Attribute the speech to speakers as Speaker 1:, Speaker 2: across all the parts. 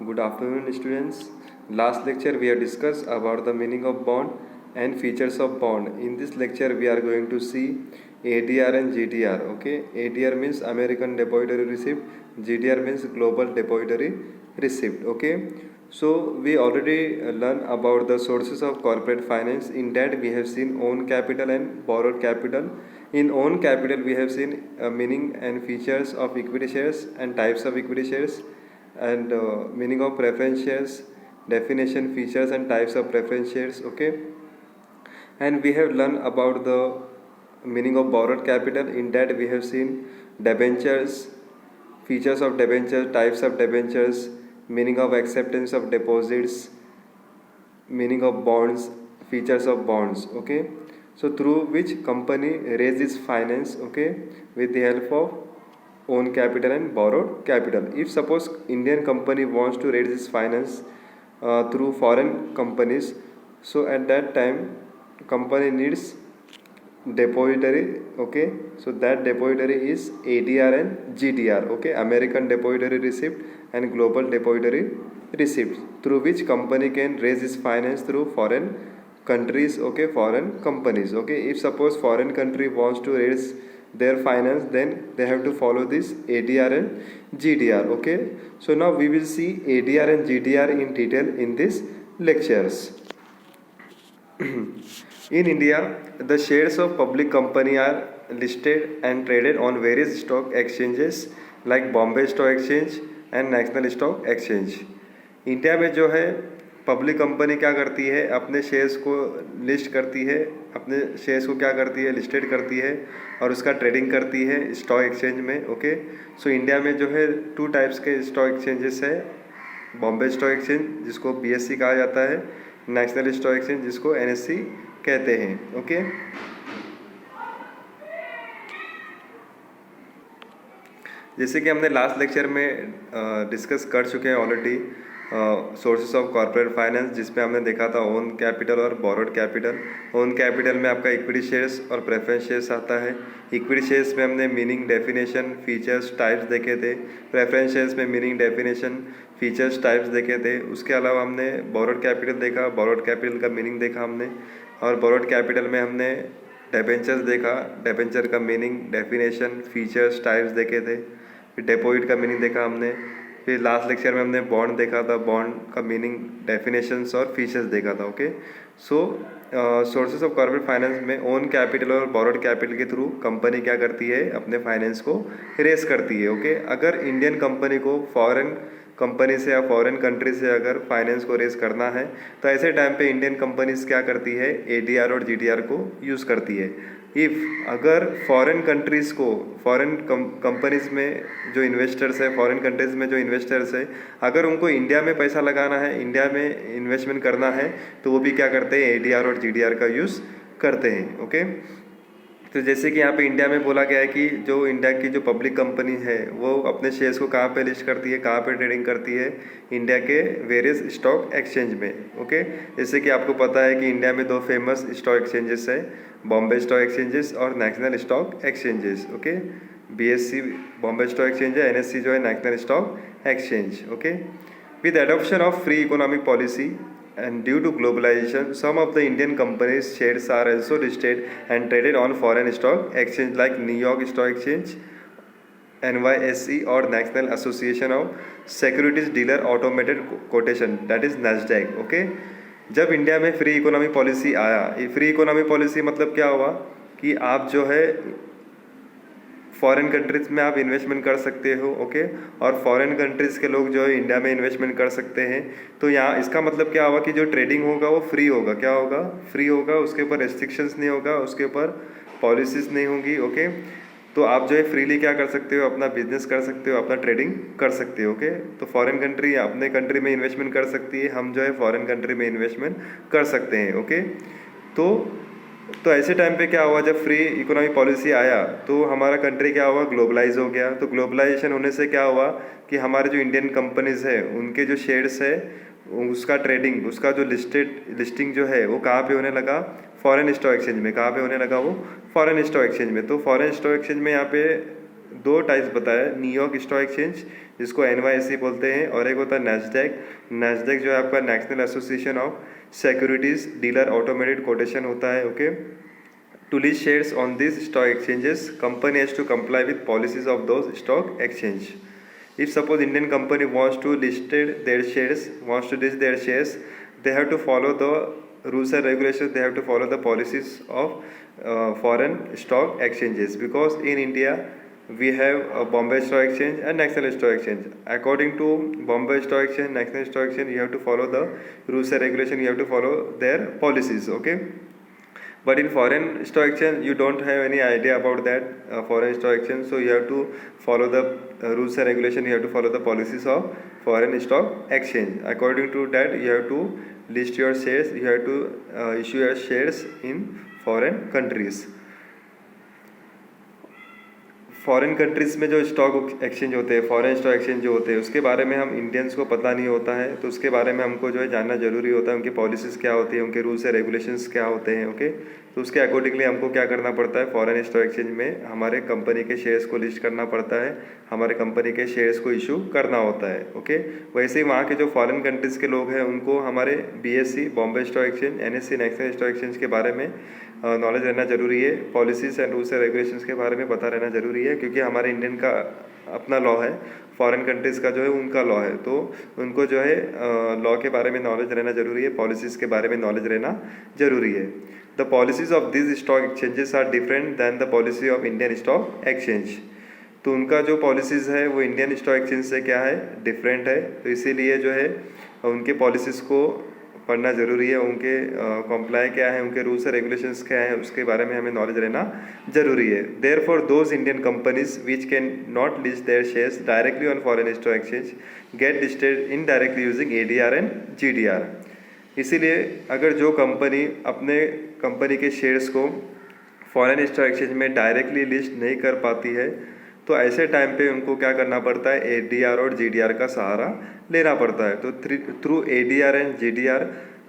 Speaker 1: Good afternoon, students. Last lecture we have discussed about the meaning of bond and features of bond. In this lecture, we are going to see ADR and GDR. Okay, ADR means American Depository Receipt. GDR means Global Depository Receipt. Okay, so we already learned about the sources of corporate finance. In that, we have seen own capital and borrowed capital. In own capital, we have seen meaning and features of equity shares and types of equity shares and meaning of preference shares, definition, features and types of preference shares. Okay, and we have learned about the meaning of borrowed capital. In that we have seen debentures, features of debentures, types of debentures, meaning of acceptance of deposits, meaning of bonds, features of bonds. Okay, so through which company raises finance, okay, with the help of own capital and borrowed capital. If suppose Indian company wants to raise its finance through foreign companies, so at that time company needs depository. Okay, so that depository is ADR and GDR. Okay, American Depository Receipt and Global Depository Receipt, through which company can raise its finance through foreign countries. Okay, foreign companies. Okay, if suppose foreign country wants to raise their finance, then they have to follow this ADR and GDR. Okay, so now we will see ADR and GDR in detail in this lectures. In India, the shares of public company are listed and traded on various stock exchanges like Bombay Stock Exchange and National Stock Exchange. India में जो है public company क्या करती है, अपने shares को list करती है, अपने शेयर्स को क्या करती है, लिस्टेड करती है और उसका ट्रेडिंग करती है स्टॉक एक्सचेंज में. ओके, सो इंडिया में जो है 2 टाइप्स के स्टॉक एक्सचेंजेस है. बॉम्बे स्टॉक एक्सचेंज जिसको BSE कहा जाता है, नेशनल स्टॉक एक्सचेंज जिसको NSE कहते हैं. ओके, जैसे कि हमने लास्ट लेक्चर में डिस्कस कर चुके हैं already sources of corporate finance, जिसमें हमने देखा था ओन कैपिटल और बोरोड कैपिटल. ओन कैपिटल में आपका इक्विटी शेयर्स और प्रेफरेंस शेयर्स आता है. इक्विटी शेयर्स में हमने मीनिंग, डेफिनेशन, फीचर्स, टाइप्स देखे थे. प्रेफरेंस शेयर्स में मीनिंग, डेफिनेशन, फीचर्स, टाइप्स देखे थे. उसके अलावा हमने बोरोड कैपिटल देखा, बोरोड कैपिटल का मीनिंग देखा हमने, और बोरोड कैपिटल में हमने डेबेंचर्स देखा, डेबेंचर का मीनिंग, डेफिनेशन, फीचर्स, टाइप्स देखे थे. फिर डिपॉजिट का मीनिंग देखा हमने. फिर लास्ट लेक्चर में हमने बॉन्ड देखा था, बॉन्ड का मीनिंग, डेफिनेशंस और फीचर्स देखा था. Okay, so sources of corporate finance में ओन कैपिटल और बोरोड कैपिटल के थ्रू कंपनी क्या करती है, अपने फाइनेंस को रेस करती है. ओके, अगर इंडियन कंपनी को फॉरेन कंपनी से या फॉरेन कंट्री से अगर फाइनेंस को रेस करना है, तो ऐसे टाइम पे इंडियन कंपनीज क्या करती है, ADR और GDR को यूज़ करती है. इफ़ अगर फॉरेन कंट्रीज़ को, फॉरेन कंपनीज में जो इन्वेस्टर्स है, फॉरेन कंट्रीज़ में जो इन्वेस्टर्स है, अगर उनको इंडिया में पैसा लगाना है, इंडिया में इन्वेस्टमेंट करना है, तो वो भी क्या करते हैं, ADR और GDR का यूज़ करते हैं. ओके, तो जैसे कि यहाँ पे इंडिया में बोला गया है कि जो इंडिया की जो पब्लिक कंपनी है वो अपने शेयर्स को कहाँ पे लिस्ट करती है, कहाँ पे ट्रेडिंग करती है, इंडिया के वेरियस स्टॉक एक्सचेंज में. ओके, जैसे कि आपको पता है कि इंडिया में 2 फेमस स्टॉक एक्सचेंजेस है, बॉम्बे स्टॉक एक्सचेंजेस और national stock exchanges. Okay, BSE Bombay stock exchange है, NSE जो है national stock exchange. Okay, with adoption of free economic policy and due to globalization, some of the Indian companies shares are also listed and traded on foreign stock exchange like New York Stock Exchange, NYSE or National Association of Securities Dealer Automated Quotation, that is NASDAQ. Okay, जब India में free economy policy आया, ये free economy policy मतलब क्या हुआ कि आप जो है फॉरेन कंट्रीज़ में आप इन्वेस्टमेंट कर सकते हो. ओके, और फॉरेन कंट्रीज़ के लोग जो है इंडिया में इन्वेस्टमेंट कर सकते हैं. तो यहाँ इसका मतलब क्या होगा कि जो ट्रेडिंग होगा वो फ्री होगा. क्या होगा, फ्री होगा. उसके ऊपर रेस्ट्रिक्शंस नहीं होगा, उसके ऊपर पॉलिसीज़ नहीं होंगी. ओके, तो आप जो है फ्रीली क्या कर सकते हो, अपना बिजनेस कर सकते हो, अपना ट्रेडिंग कर सकते हो. ओके, तो फॉरेन कंट्री अपने कंट्री में इन्वेस्टमेंट कर सकती है, हम जो है फॉरेन कंट्री में इन्वेस्टमेंट कर सकते हैं. ओके, तो ऐसे टाइम पे क्या हुआ, जब फ्री इकोनॉमी पॉलिसी आया तो हमारा कंट्री क्या हुआ, ग्लोबलाइज हो गया. तो ग्लोबलाइजेशन होने से क्या हुआ कि हमारे जो इंडियन कंपनीज़ है उनके जो शेयर्स है उसका ट्रेडिंग, उसका जो लिस्टिंग जो है वो कहाँ पे होने लगा, फॉरेन स्टॉक एक्सचेंज में. कहाँ पे होने लगा वो, फॉरेन स्टॉक एक्सचेंज में. तो फॉरेन स्टॉक एक्सचेंज में यहाँ पे दो टाइप्स बताया, न्यूयॉर्क स्टॉक एक्सचेंज जिसको NYSE बोलते हैं, और एक होता है नैस्डैक। नैस्डैक जो है आपका national association of securities dealer automated quotation होता है। Okay, to list shares on this stock exchanges company has to comply with policies of those stock exchange. If suppose Indian company wants to list their shares, they have to follow the rules and regulations. They have to follow the policies of foreign stock exchanges, because in India we have a Bombay Stock Exchange and National Stock Exchange. According to Bombay Stock Exchange, National Stock Exchange, you have to follow the rules and regulations. You have to follow their policies. Okay. But in foreign stock exchange you don't have any idea about that foreign stock exchange, so you have to follow the rules and regulation. You have to follow the policies of foreign stock exchange. According to that you have to list your shares. You have to issue your shares in foreign countries. Foreign countries में जो stock exchange होते हैं, foreign stock exchange जो होते हैं, उसके बारे में हम इंडियंस को पता नहीं होता है, तो उसके बारे में हमको जो है जानना ज़रूरी होता है। उनकी पॉलिसीज़ क्या होती है, उनके रूल्स एंड रेगुलेशंस क्या होते हैं। ओके, तो उसके अकॉर्डिंगली हमको क्या करना पड़ता है, फॉरेन स्टॉक एक्सचेंज में हमारे कंपनी के शेयर्स को लिस्ट करना पड़ता है, हमारे कंपनी के शेयर्स को इशू करना होता है। ओके, वैसे ही वहाँ के जो फॉरेन कंट्रीज़ के लोग हैं उनको हमारे BSE Bombay stock exchange, NSE national stock exchange के बारे में नॉलेज रहना ज़रूरी है। Policies and rules and regulations के बारे में पता रहना ज़रूरी है, क्योंकि हमारे इंडियन का अपना लॉ है, फॉरेन कंट्रीज़ का जो है उनका लॉ है, तो उनको जो है लॉ के बारे में नॉलेज रहना ज़रूरी है, पॉलिसीज़ के बारे में नॉलेज रहना ज़रूरी है। The policies of this stock exchanges are different than the policy of Indian stock exchange. तो उनका जो पॉलिसीज़ है वो इंडियन स्टॉक एक्सचेंज से क्या है, डिफरेंट है, तो इसीलिए जो है उनके पॉलिसीज़ को पढ़ना ज़रूरी है। उनके कॉम्प्लाई क्या है, उनके रूल्स और रेगुलेशंस क्या हैं, उसके बारे में हमें नॉलेज रहना ज़रूरी है। Therefore those Indian companies which can not list their shares directly on foreign stock exchange get listed indirectly using ADR and GDR। इसीलिए अगर जो कंपनी अपने कंपनी के शेयर्स को फॉरेन स्टॉक एक्सचेंज में डायरेक्टली लिस्ट नहीं कर पाती है, तो ऐसे टाइम पे उनको क्या करना पड़ता है, ADR और GDR का सहारा लेना पड़ता है। तो थ्रू ADR एंड GDR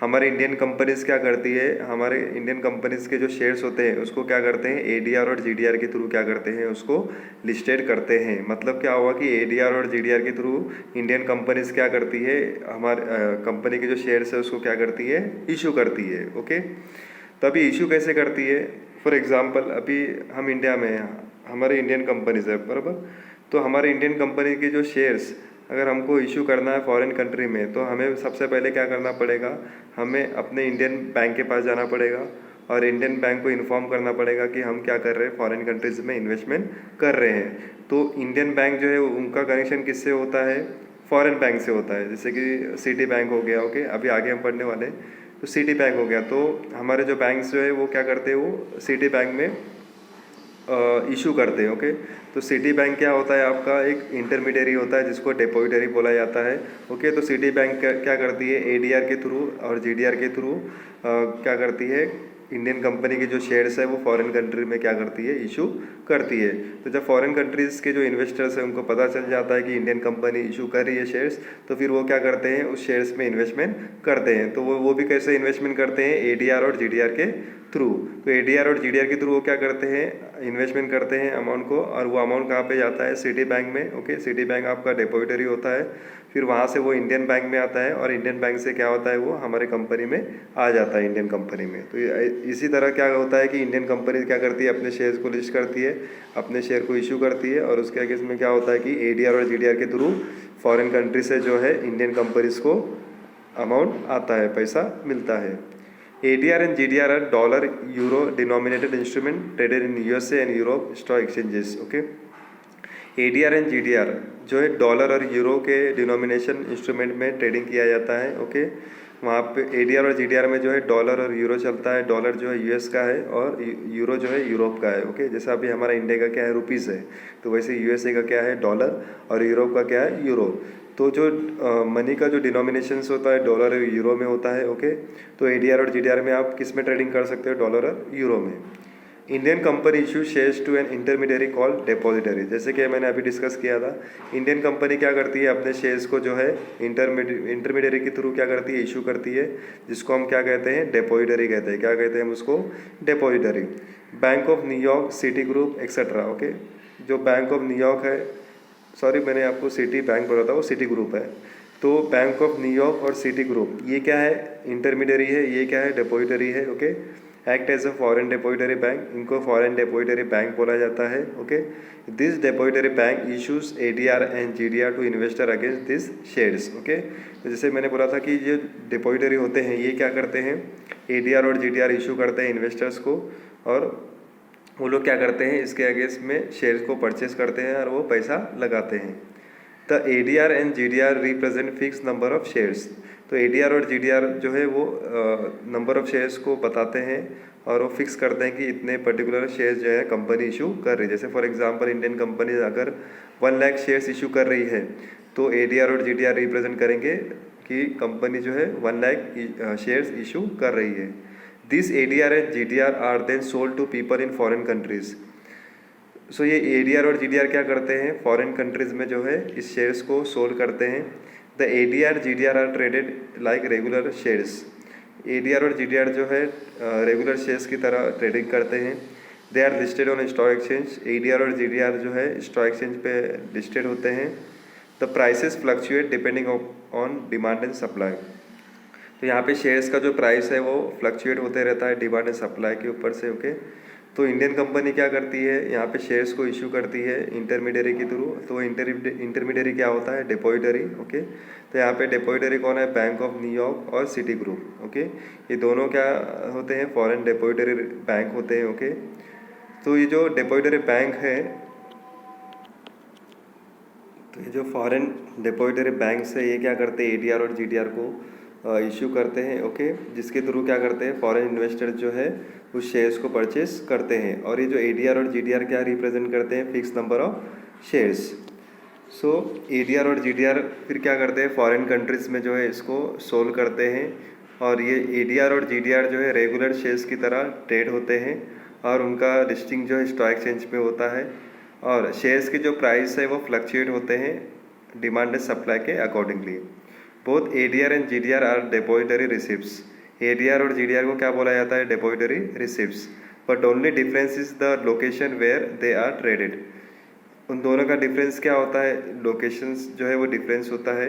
Speaker 1: हमारे इंडियन कंपनीज़ क्या करती है, हमारे इंडियन कंपनीज़ के जो शेयर्स होते हैं उसको क्या करते हैं, ADR और GDR के थ्रू क्या करते हैं, उसको लिस्टेड करते हैं। मतलब क्या हुआ कि ADR और GDR के थ्रू इंडियन कंपनीज़ क्या करती है, हमारे कंपनी के जो शेयर्स है उसको क्या करती है, इशू करती है। ओके, तो अभी इशू कैसे करती है, फॉर एग्ज़ाम्पल अभी हम इंडिया में हैं, हमारे इंडियन कंपनीज़ है बराबर, तो हमारे इंडियन कंपनी के जो शेयर्स अगर हमको इशू करना है फॉरेन कंट्री में, तो हमें सबसे पहले क्या करना पड़ेगा, हमें अपने इंडियन बैंक के पास जाना पड़ेगा और इंडियन बैंक को इन्फॉर्म करना पड़ेगा कि हम क्या कर रहे हैं, फॉरेन कंट्रीज़ में इन्वेस्टमेंट कर रहे हैं। तो इंडियन बैंक जो है उनका कनेक्शन किससे होता है, फॉरेन बैंक से होता है, जैसे कि सिटी बैंक हो गया। ओके, अभी आगे हम पढ़ने वाले, तो सिटी बैंक हो गया। तो हमारे जो बैंक्स जो है वो क्या करते हैं, वो सिटी बैंक में इशू करते हैं। ओके, तो सिटी बैंक क्या होता है, आपका एक इंटरमीडियरी होता है जिसको डिपॉजिटरी बोला जाता है। ओके, तो सिटी बैंक क्या करती है, ADR के थ्रू और GDR के थ्रू क्या करती है, इंडियन कंपनी के जो शेयर्स है वो फॉरेन कंट्री में क्या करती है, इशू करती है। तो जब फॉरेन कंट्रीज़ के जो इन्वेस्टर्स हैं उनको पता चल जाता है कि इंडियन कंपनी इशू कर रही है शेयर्स, तो फिर वो क्या करते हैं, उस शेयर्स में इन्वेस्टमेंट करते हैं। तो वो भी कैसे इन्वेस्टमेंट करते हैं, ADR और GDR के थ्रू। तो ADR और GDR के थ्रू वो क्या करते हैं, इन्वेस्टमेंट करते हैं अमाउंट को, और वो अमाउंट कहाँ पे जाता है, सिटी बैंक में। ओके, सिटी बैंक आपका डिपॉजिटरी होता है, फिर वहाँ से वो इंडियन बैंक में आता है और इंडियन बैंक से क्या होता है, वो हमारे कंपनी में आ जाता है, इंडियन कंपनी में। तो इसी तरह क्या होता है कि इंडियन कंपनी क्या करती है, अपने शेयर्स को लिस्ट करती है, अपने शेयर को इशू करती है, और उसके आगे इसमें क्या होता है कि ADR और GDR के थ्रू फॉरेन कंट्री से जो है इंडियन कंपनीज़ को अमाउंट आता है, पैसा मिलता है। ADR and GDR are dollar euro denominated instrument traded in USA and Europe stock exchanges. Okay, ADR and GDR जो है डॉलर और यूरो के डिनोमिनेशन इंस्ट्रूमेंट में ट्रेडिंग किया जाता है। ओके, वहाँ पे ADR और GDR में जो है डॉलर और यूरो चलता है। डॉलर जो है US का है और यूरो जो है यूरोप का है। ओके, जैसा अभी हमारा इंडिया का क्या है, रुपीज़ है, तो वैसे USA का क्या है, डॉलर, और यूरोप का क्या है, यूरो। तो जो मनी का जो डिनोमिनेशंस होता है डॉलर और यूरो में होता है। ओके, तो ADR और GDR में आप किस में ट्रेडिंग कर सकते हो, डॉलर और यूरो में। Indian company issue shares to an intermediary call depository, जैसे कि मैंने अभी डिस्कस किया था। इंडियन कंपनी क्या करती है, अपने शेयर्स को जो है इंटरमीडियरी के थ्रू क्या करती है, इशू करती है, जिसको हम क्या कहते हैं, डिपॉजिटरी कहते हैं। क्या कहते हैं हम उसको, depository. Bank of New York, city group etcetera. Okay, जो बैंक ऑफ न्यूयॉर्क है, सॉरी मैंने आपको सिटी बैंक बोला था, वो सिटी ग्रुप है। तो बैंक ऑफ न्यूयॉर्क और सिटी ग्रुप ये क्या है, इंटरमीडियरी है, ये क्या है, डिपॉजिटरी है। Okay, act as a foreign depository bank, इनको फॉरेन डिपॉजिटरी बैंक बोला जाता है। Okay, this depository bank issues ADR and GDR to investor against this shares. Okay, तो जैसे मैंने बोला था कि जो डिपॉजिटरी होते हैं ये क्या करते हैं, ADR और GDR इशू करते हैं इन्वेस्टर्स को, और वो लोग क्या करते हैं, इसके अगेंस्ट में शेयर्स को परचेस करते हैं और वो पैसा लगाते हैं। The ADR and GDR represent fix number of shares. तो ADR और GDR जो है वो नंबर ऑफ शेयर्स को बताते हैं और वो फिक्स करते हैं कि इतने पर्टिकुलर शेयर्स जो है कंपनी इशू कर रही है। जैसे फॉर एग्जांपल इंडियन कंपनी अगर 1 लाख शेयर्स इशू कर रही है तो ADR और GDR रिप्रेजेंट करेंगे कि कंपनी जो है 1 लाख शेयर्स इशू कर रही है। This ADR and GDR are then sold to people in foreign countries. So ये ADR और GDR क्या करते हैं, फॉरेन कंट्रीज़ में जो है इस शेयर्स को सोल्ड करते हैं। The ADR GDR are traded like regular shares. ADR और GDR जो है रेगुलर शेयर्स की तरह ट्रेडिंग करते हैं। They are listed on stock exchange. ADR और GDR जो है स्टॉक एक्सचेंज पे लिस्टेड होते हैं। The prices fluctuate depending on demand and supply. तो यहाँ पे शेयर्स का जो प्राइस है वो फ्लक्चुएट होते रहता है डिमांड एंड सप्लाई के ऊपर से। ओके, तो इंडियन कंपनी क्या करती है, यहाँ पे शेयर्स को इशू करती है इंटरमीडियरी के थ्रू। तो इंटरमीडियरी क्या होता है, डिपॉजिटरी। ओके, तो यहाँ पे डिपॉजिटरी कौन है, बैंक ऑफ न्यूयॉर्क और सिटी ग्रुप। ओके, ये दोनों क्या होते हैं, फॉरेन डिपॉजिटरी बैंक होते हैं। ओके, तो ये जो डिपॉजिटरी बैंक है, तो ये जो फॉरेन डिपॉजिटरी बैंक है ये क्या करते हैं, ADR और GDR को इशू करते हैं। ओके, जिसके थ्रू क्या करते हैं, फॉरेन इन्वेस्टर्स जो है उस शेयर्स को परचेस करते हैं। और ये जो ADR और GDR क्या रिप्रेजेंट करते हैं, fix number of shares. So ADR और GDR फिर क्या करते हैं, फॉरेन कंट्रीज़ में जो है इसको सोल्व करते हैं। और ये ADR और GDR जो है रेगुलर शेयर्स की तरह ट्रेड होते हैं और उनका लिस्टिंग जो है स्टॉक एक्सचेंज पे होता है। और शेयर्स के जो प्राइस है वो फ्लक्चुएट होते हैं डिमांड एंड सप्लाई के accordingly. Both ADR and GDR are depository receipts. ADR और GDR को क्या बोला जाता है, depository receipts. But only difference is the location where they are traded. उन दोनों का डिफरेंस क्या होता है, लोकेशंस जो है वो डिफरेंस होता है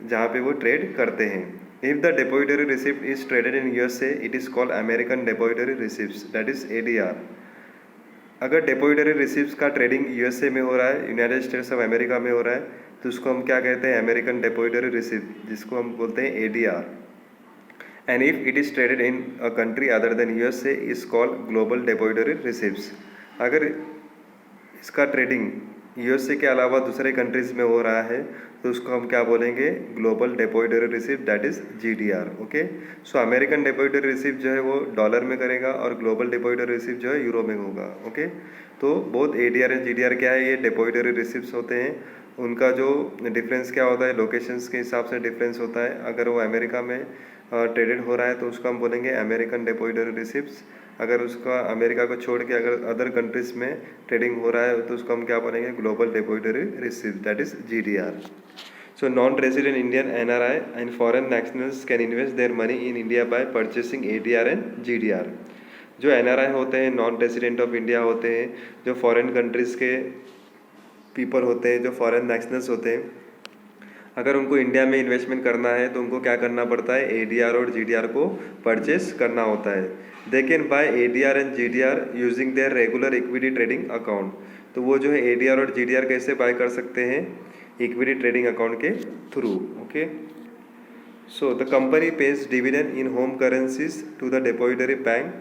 Speaker 1: जहाँ पे वो ट्रेड करते हैं। If the depository receipt is traded in USA it is called American depository receipts, that is ADR। अगर डिपॉजिटरी रिसिप्ट्स का ट्रेडिंग USA में हो रहा है, यूनाइटेड स्टेट्स ऑफ अमेरिका में हो रहा है, तो उसको हम क्या कहते हैं, अमेरिकन डिपॉजिटरी रिसिप्ट, जिसको हम बोलते हैं ADR। And if it is traded in a country other than USA is called global depository receipts. अगर इसका ट्रेडिंग USA के अलावा दूसरे कंट्रीज़ में हो रहा है तो उसको हम क्या बोलेंगे, global depository receipt, that is GDR। Okay, so American depository receipt जो है वो डॉलर में करेगा और ग्लोबल डिपॉजिटरी रिसिप्ट जो है यूरो में होगा। ओके, तो बोथ ADR एंड GDR क्या है, ये डिपॉजिटरी रिसिप्ट्स होते हैं। उनका जो डिफरेंस क्या होता है, लोकेशंस के हिसाब से डिफरेंस होता है। अगर वो अमेरिका में ट्रेडेड हो रहा है तो उसको हम बोलेंगे अमेरिकन डिपॉजिटरी रिसिप्ट्स। अगर उसका अमेरिका को छोड़ के अगर अदर कंट्रीज़ में ट्रेडिंग हो रहा है तो उसको हम क्या बोलेंगे, global depository receipt, that is GDR। So non-resident Indian NRI and foreign nationals can invest their money in India by purchasing ADR and GDR। जो NRI होते हैं, नॉन रेजिडेंट ऑफ इंडिया होते हैं, जो फॉरेन कंट्रीज़ के people होते हैं, जो फॉरेन नेशनल्स होते हैं, अगर उनको इंडिया में इन्वेस्टमेंट करना है तो उनको क्या करना पड़ता है, ADR और GDR को परचेस करना होता है। They can buy ADR and GDR using their regular equity trading account. तो वो जो है ADR और GDR कैसे बाय कर सकते हैं, इक्विटी ट्रेडिंग अकाउंट के थ्रू। Okay, so the company pays dividend in home currencies to the depository bank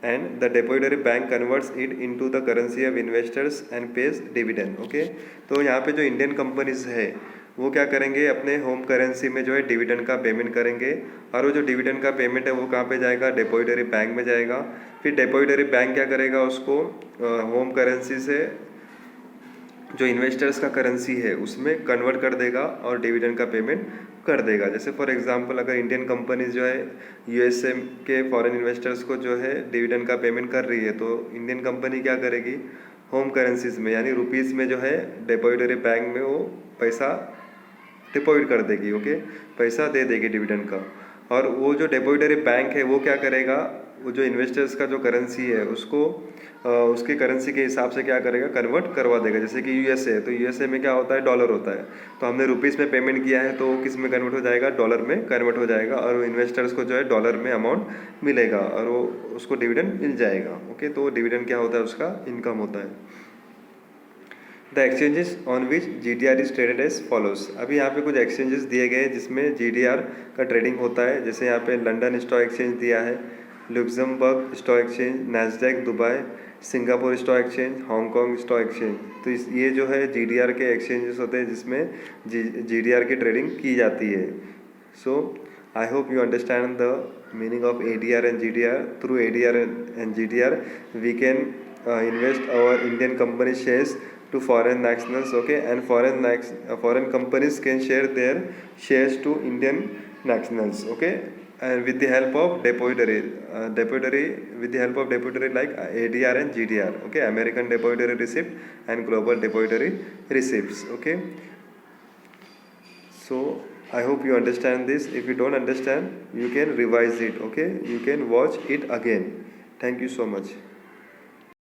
Speaker 1: and the depository bank converts it into the currency of investors and pays dividend. Okay, तो यहाँ पे जो Indian companies है वो क्या करेंगे, अपने होम करेंसी में जो है डिविडेंड का पेमेंट करेंगे और वो जो डिविडेंड का पेमेंट है वो कहाँ पे जाएगा, डिपॉजिटरी बैंक में जाएगा। फिर डिपॉजिटरी बैंक क्या करेगा, उसको होम करेंसी से जो इन्वेस्टर्स का करेंसी है उसमें कन्वर्ट कर देगा और डिविडेंड का पेमेंट कर देगा। जैसे फॉर एग्जांपल अगर इंडियन कंपनीज जो है USA के फॉरेन इन्वेस्टर्स को जो है डिविडेंड का पेमेंट कर रही है तो इंडियन कंपनी क्या करेगी, होम करेंसीज में यानी रुपीज़ में जो है डिपॉजिटरी बैंक में वो पैसा डिपॉजिट कर देगी। ओके, पैसा दे देगी डिविडेंड का। और वो जो डिपॉजिटरी बैंक है वो क्या करेगा, वो जो इन्वेस्टर्स का जो करेंसी है उसको उसके करेंसी के हिसाब से क्या करेगा, कन्वर्ट करवा देगा। जैसे कि यूएसए है, तो यूएसए में क्या होता है, डॉलर होता है। तो हमने रुपीज़ में पेमेंट किया है तो किस में कन्वर्ट हो जाएगा, डॉलर में कन्वर्ट हो जाएगा, और इन्वेस्टर्स को जो है डॉलर में अमाउंट मिलेगा और वो उसको डिविडेंड मिल जाएगा। ओके, तो डिविडेंड क्या होता है, उसका इनकम होता है। The exchanges on which GDR is traded as follows. अभी यहाँ पे कुछ एक्सचेंजेस दिए गए हैं जिसमें GDR का ट्रेडिंग होता है। जैसे यहाँ पे लंदन स्टॉक एक्सचेंज दिया है, Luxembourg stock exchange, Nasdaq Dubai, Singapore stock exchange, Hong Kong stock exchange. तो ये जो है GDR के एक्सचेंजेस होते हैं जिसमें GDR की ट्रेडिंग की जाती है। So I hope you understand the meaning of ADR and GDR. Through ADR and GDR we can invest our Indian company shares to foreign nationals, okay, and foreign companies can share their shares to Indian nationals, okay, and with the help of depository with the help of depository like ADR and GDR, okay, American Depository Receipt and Global Depository Receipts, okay. So I hope you understand this. If you don't understand, you can revise it, okay, you can watch it again. Thank you so much.